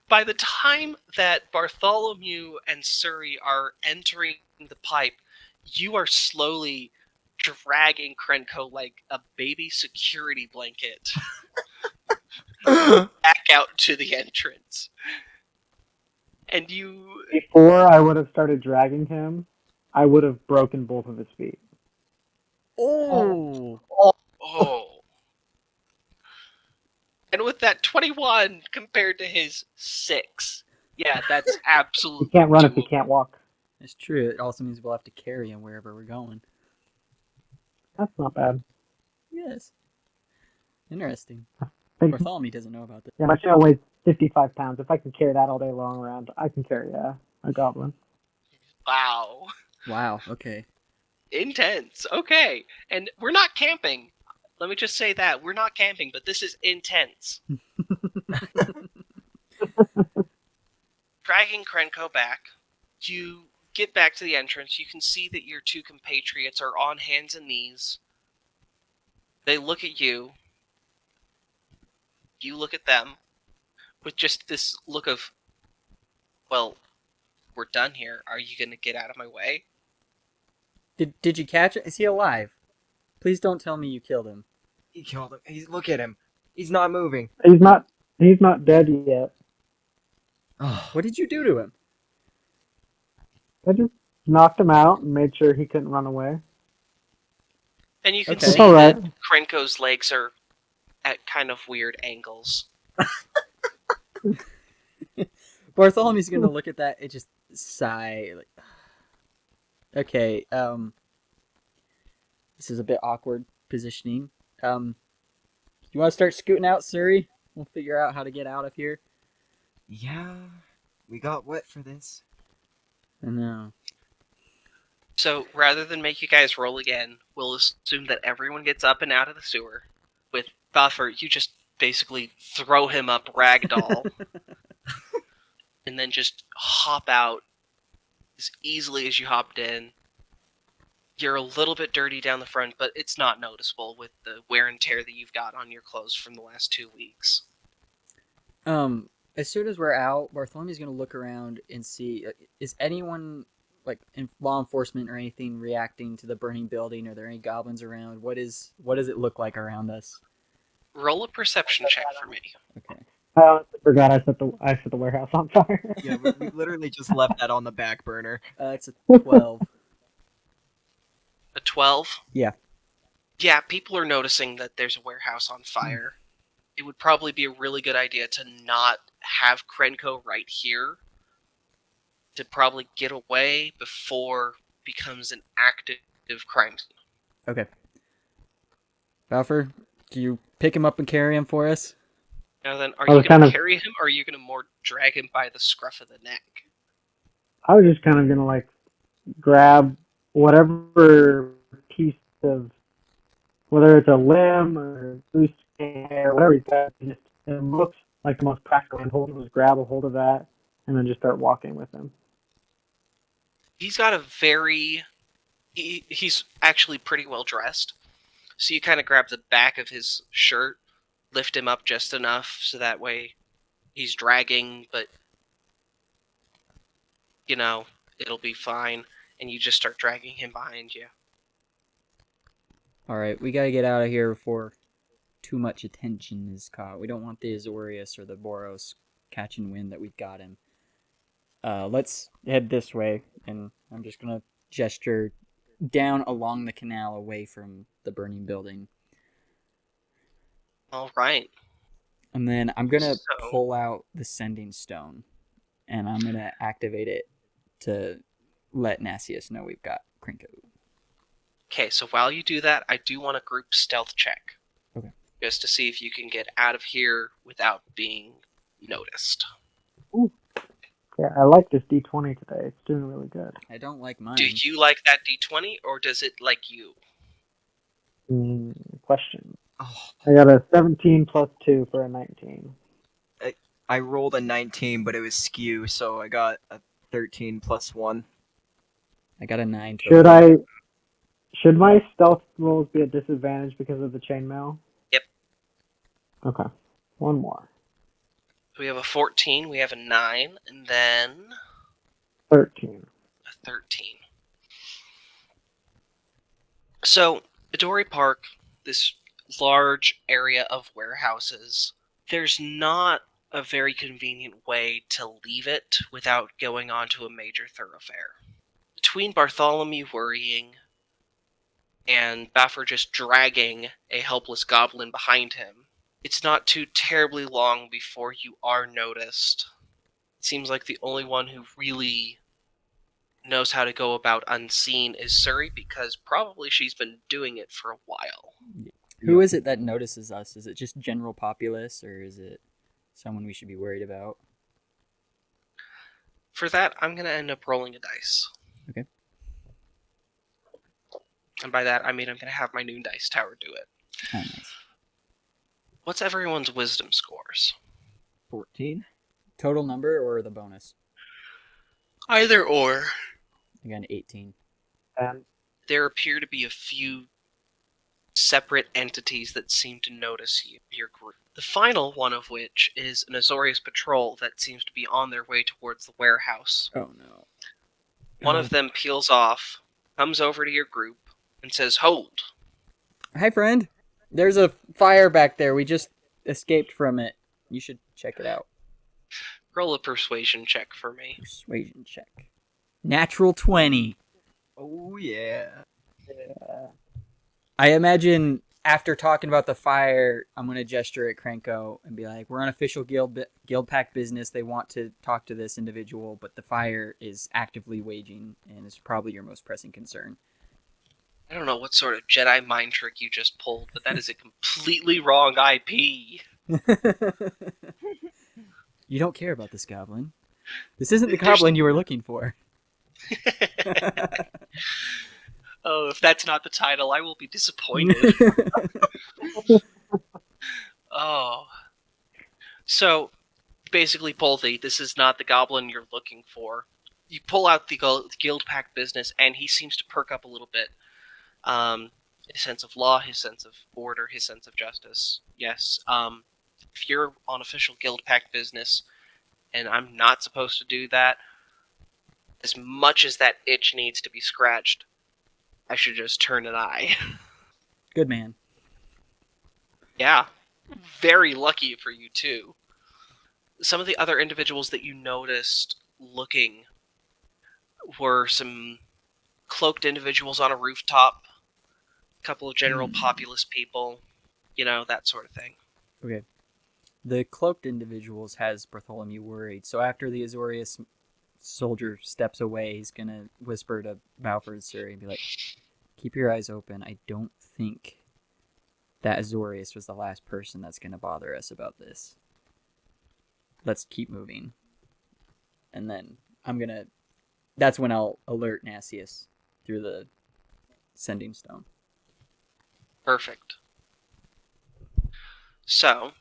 by the time that Bartholomew and Suri are entering the pipe, you are slowly dragging Krenko like a baby security blanket back out to the entrance. And you... Before I would have started dragging him, I would have broken both of his feet. Oh! Oh. And with that 21 compared to his 6, yeah, that's You absolutely can't run if you doable. can't walk. It's true. It also means we'll have to carry him wherever we're going. That's not bad. Yes. Interesting. Think, Bartholomew doesn't know about this. yeah, my shell weighs 55 pounds. If I can carry that all day long around, I can carry a goblin. Wow. Wow, okay. Intense. Okay. And we're not camping. Let me just say that. We're not camping, but this is intense. Dragging Krenko back, you get back to the entrance. You can see that your two compatriots are on hands and knees. They look at you. You look at them with just this look of, well, we're done here. Are you going to get out of my way? Did you catch it? Is he alive? Please don't tell me you killed him. He killed him. Look at him. He's not moving. He's not dead yet. Oh, What did you do to him? I just knocked him out and made sure he couldn't run away. And you can Okay. see It's all right. that Krenko's legs are at kind of weird angles. Bartholomew's gonna look at that and just sigh. Like, okay, this is a bit awkward positioning. You want to start scooting out, Suri? We'll figure out how to get out of here. yeah. We got wet for this. I know. So rather than make you guys roll again, we'll assume that everyone gets up and out of the sewer. With Bafuur, you just basically throw him up ragdoll, and then just hop out as easily as you hopped in. You're a little bit dirty down the front, but it's not noticeable with the wear and tear that you've got on your clothes from the last 2 weeks. As soon as we're out, Bartholomew's gonna look around and see, is anyone, like, in law enforcement or anything, reacting to the burning building? Are there any goblins around? What does it look like around us? Roll a perception check for me. Okay. I honestly forgot I set the warehouse on fire. Yeah, we literally just left that on the back burner. It's a 12. A 12? Yeah. Yeah, people are noticing that there's a warehouse on fire. It would probably be a really good idea to not have Krenko right here, to probably get away before it becomes an active crime scene. Okay. Bafuur, can you pick him up and carry him for us? Now then, are I you was going kind to of- carry him, or are you going to more drag him by the scruff of the neck? I was just kind of gonna like grab whatever piece of, whether it's a limb or loose hair, whatever he's got. Just, it looks like the most practical and hold was grab a hold of that and then just start walking with him. He's got a very... He's actually pretty well dressed. So you kind of grab the back of his shirt, lift him up just enough so that way he's dragging, but, you know, it'll be fine. And you just start dragging him behind you. Alright, we gotta get out of here before too much attention is caught. We don't want the Azorius or the Boros catching wind that we've got him. Let's head this way, and I'm just gonna gesture down along the canal away from the burning building. All right. And then I'm gonna So- pull out the sending stone, and I'm gonna activate it to let Nasius know we've got Krenko. Okay, so while you do that, I do want a group stealth check. Okay. Just to see if you can get out of here without being noticed. Yeah, I like this D20 today. It's doing really good. I don't like mine. Do you like that D20, or does it like you? Question. Oh, I got a 17 plus 2 for a 19. I rolled a 19, but it was skew, so I got a 13 plus 1. I got a 9. Should Should my stealth rolls be at disadvantage because of the chainmail? Yep. Okay. One more. We have a 14, we have a 9, and then 13. a 13. So, Midori Park, this large area of warehouses, there's not a very convenient way to leave it without going onto a major thoroughfare. Between Bartholomew worrying and Bafuur just dragging a helpless goblin behind him, it's not too terribly long before you are noticed. It seems like the only one who really knows how to go about unseen is Suri, because probably she's been doing it for a while. Who is it that notices us? Is it just general populace, or is it someone we should be worried about? For that, I'm going to end up rolling a dice. Okay. And by that, I mean I'm going to have my new dice tower do it. Oh, nice. What's everyone's wisdom scores? 14. Total number or the bonus? Either or. I got an 18. And There appear to be a few separate entities that seem to notice your group. The final one of which is an Azorius patrol that seems to be on their way towards the warehouse. Oh, no. One of them peels off, comes over to your group, and says, "Hold." Hi, friend. There's a fire back there. We just escaped from it. You should check it out. Roll a persuasion check for me. Persuasion check. Natural 20. Oh, yeah. I imagine after talking about the fire, I'm going to gesture at Krenko and be like, we're unofficial guild pact business. They want to talk to this individual, but the fire is actively waging and is probably your most pressing concern. I don't know what sort of Jedi mind trick you just pulled, but that is a completely wrong IP. You don't care about this goblin. This isn't the goblin you were looking for. Oh, if that's not the title, I will be disappointed. Oh. So, basically, Polthy, this is not the goblin you're looking for. You pull out the guild pact business, and he seems to perk up a little bit. His sense of law, his sense of order, his sense of justice. Yes. If you're on official guild pact business, and I'm not supposed to do that, as much as that itch needs to be scratched, I should just turn an eye. Good man. Yeah. Very lucky for you, too. Some of the other individuals that you noticed looking were some cloaked individuals on a rooftop, a couple of general populous people, that sort of thing. Okay. The cloaked individuals has Bartholomew worried, so after the Azorius soldier steps away, he's going to whisper to Bafuur and Suri and be like, keep your eyes open. I don't think that Azorius was the last person that's going to bother us about this. Let's keep moving. And then that's when I'll alert Nasius through the sending stone. Perfect. So,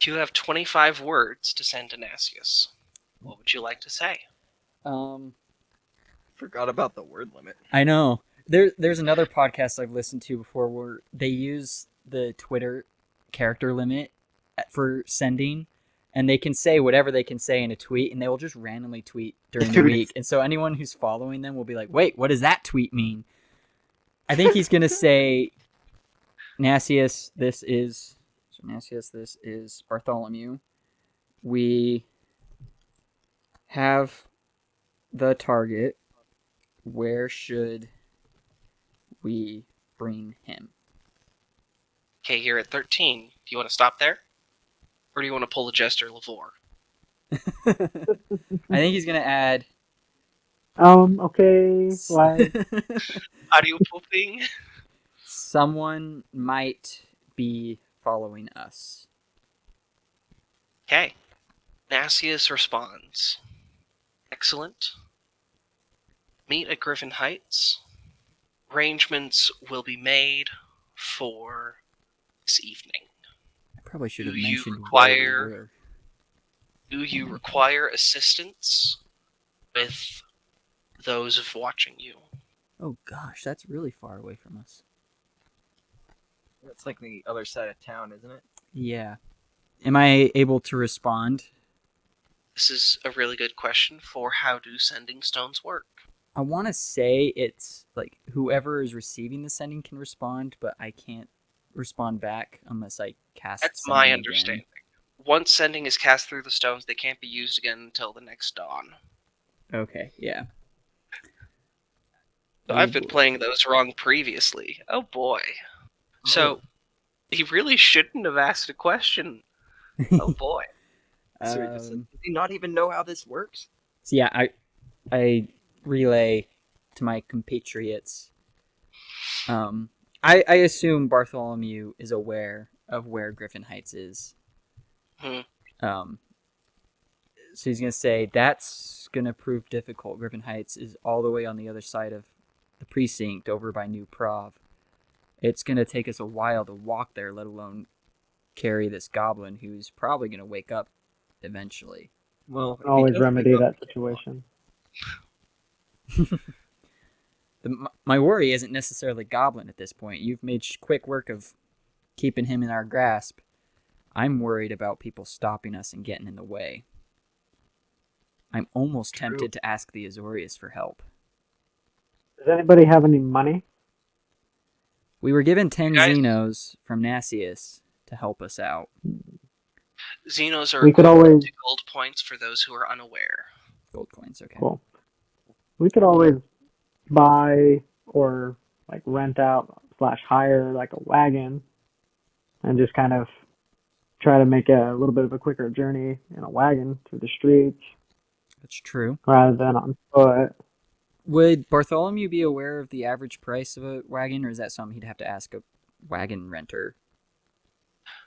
you have 25 words to send to Nasius. What would you like to say? Forgot about the word limit. I know. There's another podcast I've listened to before where they use the Twitter character limit for sending, and they can say whatever they can say in a tweet, and they will just randomly tweet during the week. And so anyone who's following them will be like, wait, what does that tweet mean? I think he's going to say, Nasius, this is Bartholomew. We have the target. Where should we bring him? Okay, here at 13. Do you want to stop there? Or do you want to pull a Jester Lavore? I think he's going to add... Okay, like... Audio pooping? Someone might be following us. Okay. Nasius responds. Excellent. Meet at Griffin Heights. Arrangements will be made for this evening. I probably should have Do you mentioned require- where we were. Do you require assistance with those watching you? Oh gosh, that's really far away from us. It's like the other side of town, isn't it? Yeah. Am I able to respond? This is a really good question for how do sending stones work. I want to say it's like whoever is receiving the sending can respond, but I can't respond back unless I cast That's sending my again. understanding. Once sending is cast through the stones, they can't be used again until the next dawn. Okay, yeah. So Oh, I've been boy. playing those wrong previously. Oh boy. So he really shouldn't have asked a question. Oh boy. Sorry, does he not even know how this works? So yeah, I relay to my compatriots. I assume Bartholomew is aware of where Griffin Heights is. Hmm. So he's gonna say that's gonna prove difficult. Griffin Heights is all the way on the other side of the precinct, over by New Prov. It's gonna take us a while to walk there, let alone carry this goblin who's probably gonna wake up eventually. Well, if he Always does remedy wake up, that situation. My worry isn't necessarily Goblin at this point. You've made quick work of keeping him in our grasp. I'm worried about people stopping us and getting in the way. I'm almost tempted to ask the Azorius for help. Does anybody have any money? We were given 10 Guys- Xenos from Nasius to help us out. Xenos are We could equivalent always- to gold points for those who are unaware. Gold coins, okay. Cool. We could always buy or like rent out / hire like a wagon and just kind of try to make a little bit of a quicker journey in a wagon through the streets That's true. rather than on foot. Would Bartholomew be aware of the average price of a wagon, or is that something he'd have to ask a wagon renter?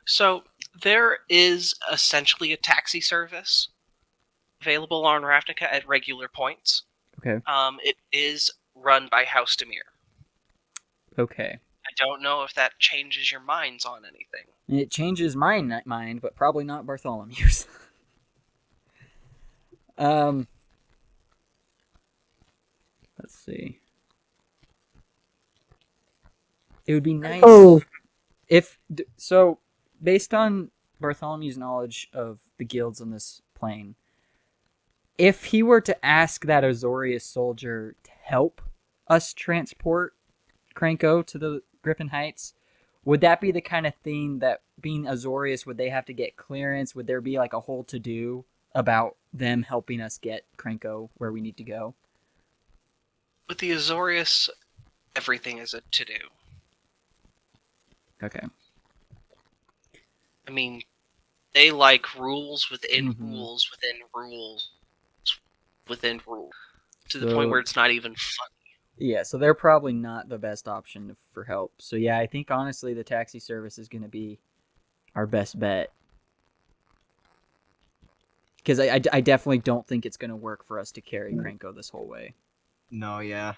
So there is essentially a taxi service available on Ravnica at regular points. Okay. It is run by House Demir. Okay. I don't know if that changes your minds on anything. It changes my mind, but probably not Bartholomew's. Let's see. It would be nice if so. Based on Bartholomew's knowledge of the guilds on this plane, if he were to ask that Azorius soldier to help us transport Krenko to the Griffin Heights, would that be the kind of thing that, being Azorius, would they have to get clearance? Would there be like a whole to-do about them helping us get Krenko where we need to go? With the Azorius, everything is a to-do. Okay. I mean, they like rules within Mhm. rules within rules within rules. To the So- point where it's not even funny. Yeah, so they're probably not the best option for help. So yeah, I think honestly the taxi service is going to be our best bet. Because I definitely don't think it's going to work for us to carry Krenko this whole way. No, yeah.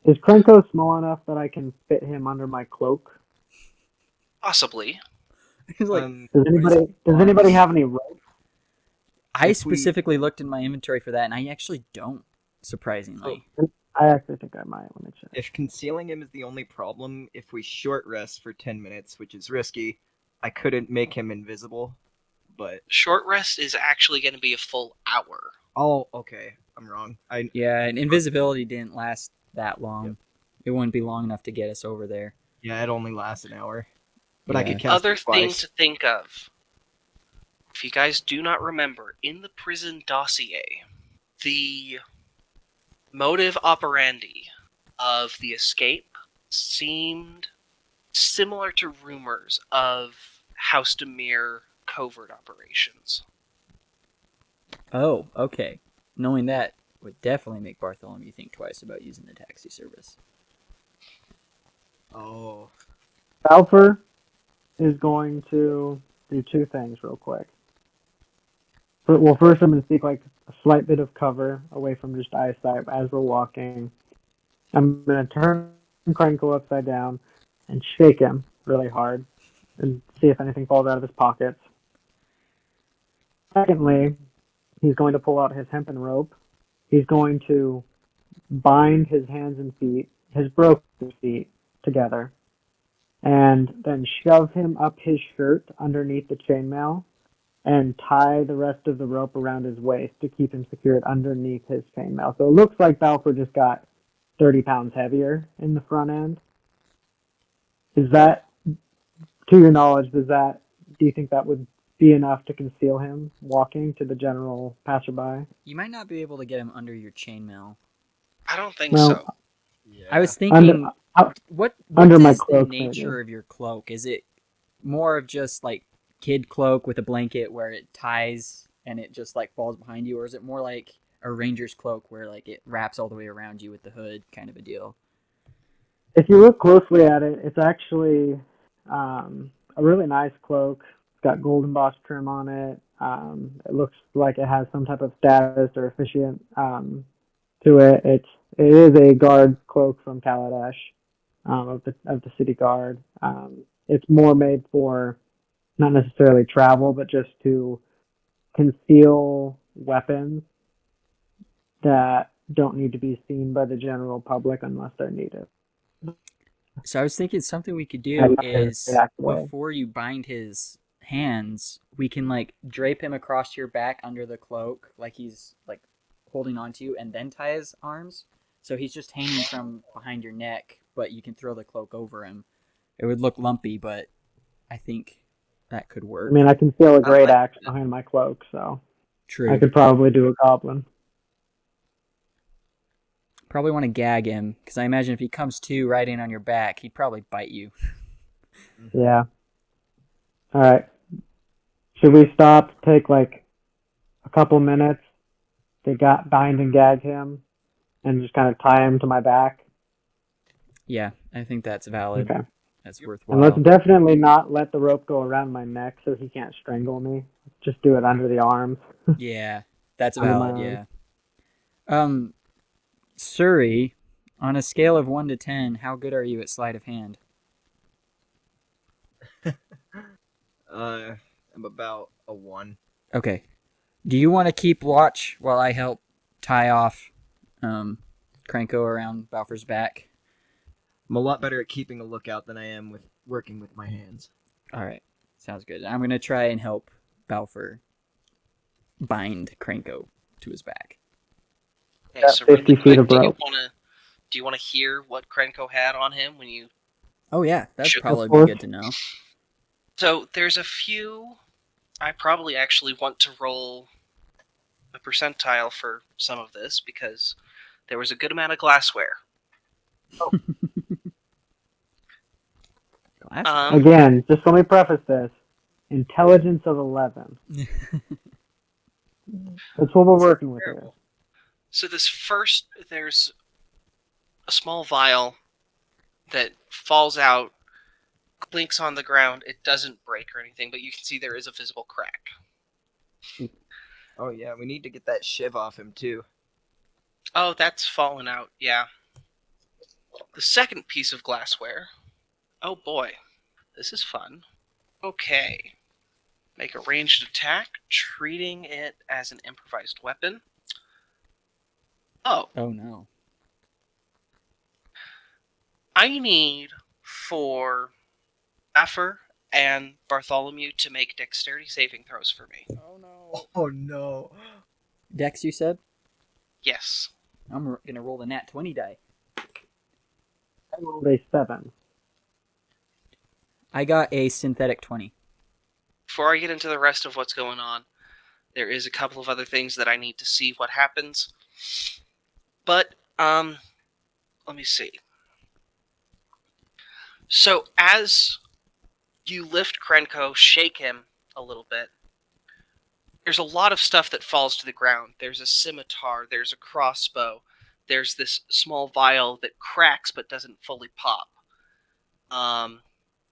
Is Krenko small enough that I can fit him under my cloak? Possibly. He's like, Does anybody have any rope? I if we- specifically looked in my inventory for that, and I actually don't, surprisingly. I actually think I might. Let me check. If concealing him is the only problem, if we short rest for 10 minutes, which is risky, I couldn't make him invisible, but... Short rest is actually going to be a full hour. Oh, okay. I'm wrong. Yeah, and invisibility didn't last that long. Yep. It wouldn't be long enough to get us over there. Yeah, it only lasts an hour. But I Yeah. could cast Other it thing twice. to think of. If you guys do not remember, in the prison dossier, the motive operandi of the escape seemed similar to rumors of House Demir covert operations. Oh, okay. Knowing that would definitely make Bartholomew think twice about using the taxi service. Oh. Bafuur is going to do two things real quick. Well, first I'm going to seek like a slight bit of cover away from just eyesight as we're walking. I'm going to turn Krenko upside down and shake him really hard and see if anything falls out of his pockets. Secondly, he's going to pull out his hempen rope. He's going to bind his hands and feet, his broken feet, together, and then shove him up his shirt underneath the chainmail and tie the rest of the rope around his waist to keep him secured underneath his chainmail. So it looks like Bafuur just got 30 pounds heavier in the front end. Is that, to your knowledge, do you think that would be enough to conceal him walking to the general passerby? You might not be able to get him under your chainmail. I don't think Well, so. Yeah. I was Under, thinking, what under my is the cloak, nature maybe. of your cloak? Is it more of just like kid cloak with a blanket where it ties and it just like falls behind you, or is it more like a ranger's cloak where like it wraps all the way around you with the hood kind of a deal? If you look closely at it, it's actually a really nice cloak. It's got gold embossed trim on it. It looks like it has some type of status or officiant to it. It is a guard cloak from Kaladesh, of the city guard. It's more made for not necessarily travel, but just to conceal weapons that don't need to be seen by the general public unless they're needed. So I was thinking something we could do And is back away. before you bind his hands, we can like drape him across your back under the cloak, like he's like holding onto you, and then tie his arms. So he's just hanging from behind your neck, but you can throw the cloak over him. It would look lumpy, but I think that could work. I mean, I can feel a great like axe behind my cloak, so True. I could probably do a goblin. Probably want to gag him, because I imagine if he comes to right in on your back, he'd probably bite you. Yeah. All right. Should we stop, take like a couple minutes to bind and gag him and just kind of tie him to my back? Yeah, I think that's valid. Okay. That's And worthwhile. let's definitely not let the rope go around my neck so he can't strangle me. Just do it under the arms. Yeah, that's Under my valid, yeah. Suri, on a scale of 1 to 10, how good are you at sleight of hand? I'm about a 1. Okay. Do you want to keep watch while I help tie off Krenko around Bafuur's back? I'm a lot better at keeping a lookout than I am with working with my hands. All right. Sounds good. I'm going to try and help Bafuur bind Krenko to his back. Okay, Got so really 50 feet of quick, rope. do you wanna hear what Krenko had on him when you? Oh, yeah. That'd Sure. probably Of be course. good to know. So there's a few. I probably actually want to roll a percentile for some of this because there was a good amount of glassware. Glass? Again, just let me preface this. Intelligence of 11. That's what we're working with here. Terrible. So there's a small vial that falls out, clinks on the ground. It doesn't break or anything, but you can see there is a visible crack. Oh yeah, we need to get that shiv off him too. Oh, that's fallen out, yeah. The second piece of glassware. Oh boy, this is fun. Okay. Make a ranged attack, treating it as an improvised weapon. Oh, Oh, no. I need for Bafuur and Bartholomew to make dexterity saving throws for me. Oh, no. Oh no. Dex, you said? Yes. I'm going to roll the nat 20 die. I rolled a 7. I got a synthetic 20. Before I get into the rest of what's going on, there is a couple of other things that I need to see what happens. But, let me see. So, as you lift Krenko, shake him a little bit, there's a lot of stuff that falls to the ground. There's a scimitar, there's a crossbow, there's this small vial that cracks but doesn't fully pop.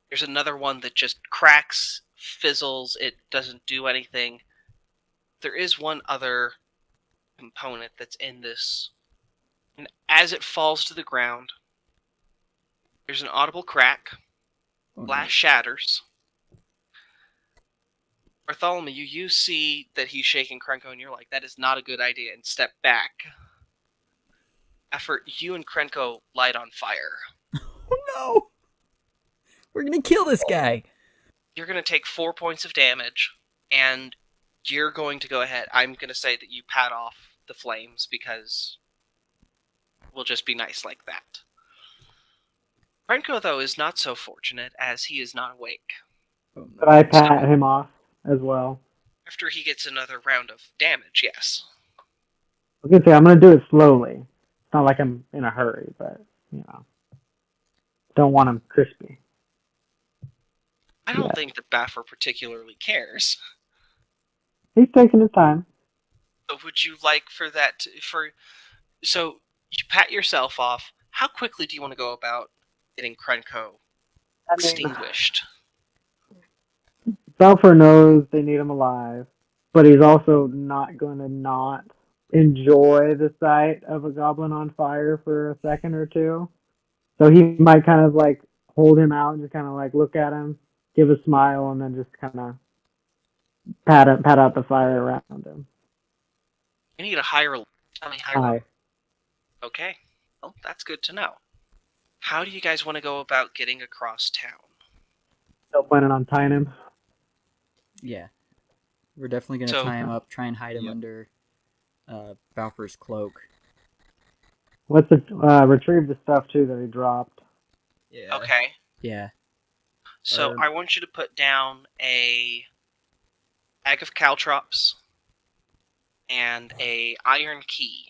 There's another one that just cracks, fizzles, it doesn't do anything. There is one other component that's in this. And as it falls to the ground, there's an audible crack, glass shatters. Bartholomew, you see that he's shaking Krenko, and you're like, that is not a good idea, and step back. effort, you and Krenko light on fire. Oh no! We're gonna kill this guy! You're going to take 4 points of damage, and you're going to go ahead. I'm going to say that you pat off the flames because we'll just be nice like that. Krenko, though, is not so fortunate as he is not awake. Oh, But I pat him off as well. After he gets another round of damage, yes. I was gonna say I'm gonna do it slowly. It's not like I'm in a hurry, but don't want him crispy. I don't think that Bafuur particularly cares. He's taking his time. So would you like for that so you pat yourself off. How quickly do you want to go about getting Krenko extinguished? Bafuur knows they need him alive, but he's also not going to not enjoy the sight of a goblin on fire for a second or two. So he might kind of like hold him out and just kind of like look at him, give a smile, and then just kind of pat out the fire around him. I need a higher. Tell me higher. Hi. Okay. Well, that's good to know. How do you guys want to go about getting across town? Still planning on tying him. Yeah. We're definitely going to tie him up, try and hide him under Bafuur's cloak. Let's retrieve the stuff, too, that he dropped. Yeah. Okay. Yeah. So I want you to put down a bag of caltrops and a iron key.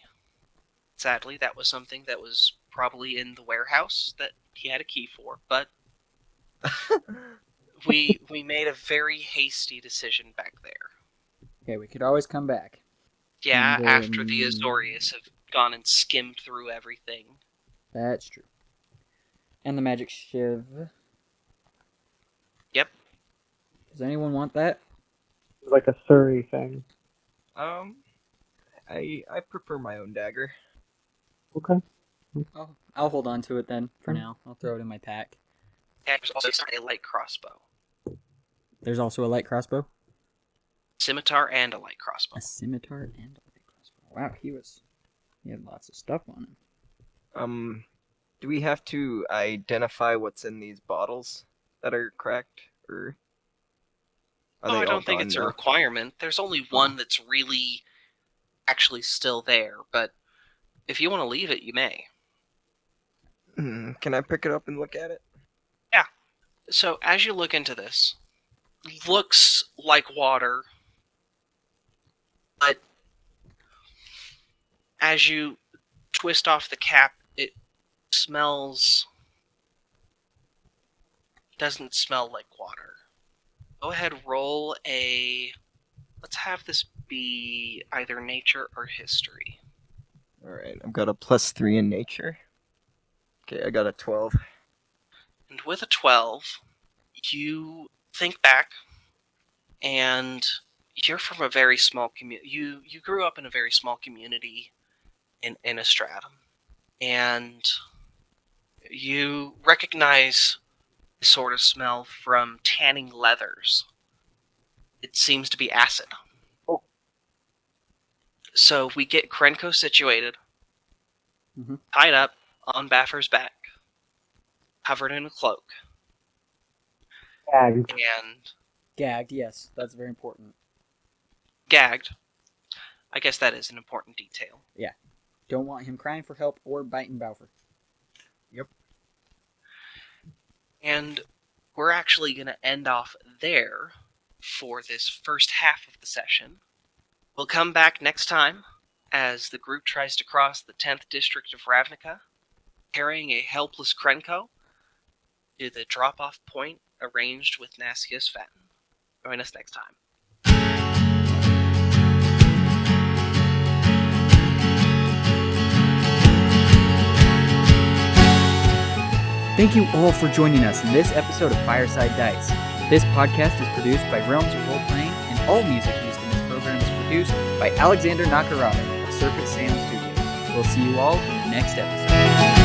Sadly, that was something that was probably in the warehouse that he had a key for, but we made a very hasty decision back there. Okay, we could always come back. Yeah, after the Azorius have gone and skimmed through everything. That's true. And the magic shiv. Yep. Does anyone want that? It's like a Suri thing. I prefer my own dagger. Okay. I'll hold on to it then, for now. I'll throw it in my pack. And there's also a light crossbow. There's also a light crossbow? Scimitar and a light crossbow. A scimitar and a light crossbow. Wow, he had lots of stuff on him. Do we have to identify what's in these bottles that are cracked, or Oh, I don't think it's a requirement. There's only one that's really actually still there, but if you want to leave it, you may. Can I pick it up and look at it? Yeah. So as you look into this, looks like water, but as you twist off the cap, it doesn't smell like water. Go ahead, roll let's have this be either nature or history. Alright, I've got a +3 in nature. Okay, I got a 12. And with a 12, you think back, and you're from a very small community. You grew up in a very small community in Innistratum, and you recognize this sort of smell from tanning leathers. It seems to be acid. Oh. So we get Krenko situated, tied up on Bafuur's back, covered in a cloak. Gagged. And Gagged, yes. That's very important. gagged. I guess that is an important detail. Yeah. Don't want him crying for help or biting Bafuur. Yep. And we're actually going to end off there for this first half of the session. We'll come back next time as the group tries to cross the 10th district of Ravnica, carrying a helpless Krenko to the drop-off point arranged with Nasius Fenton. Join us next time. Thank you all for joining us in this episode of Fireside Dice. This podcast is produced by Realms of Roleplaying, and all music used in this program is produced by Alexander Nakarada of Serpent Sound Studios. We'll see you all in the next episode.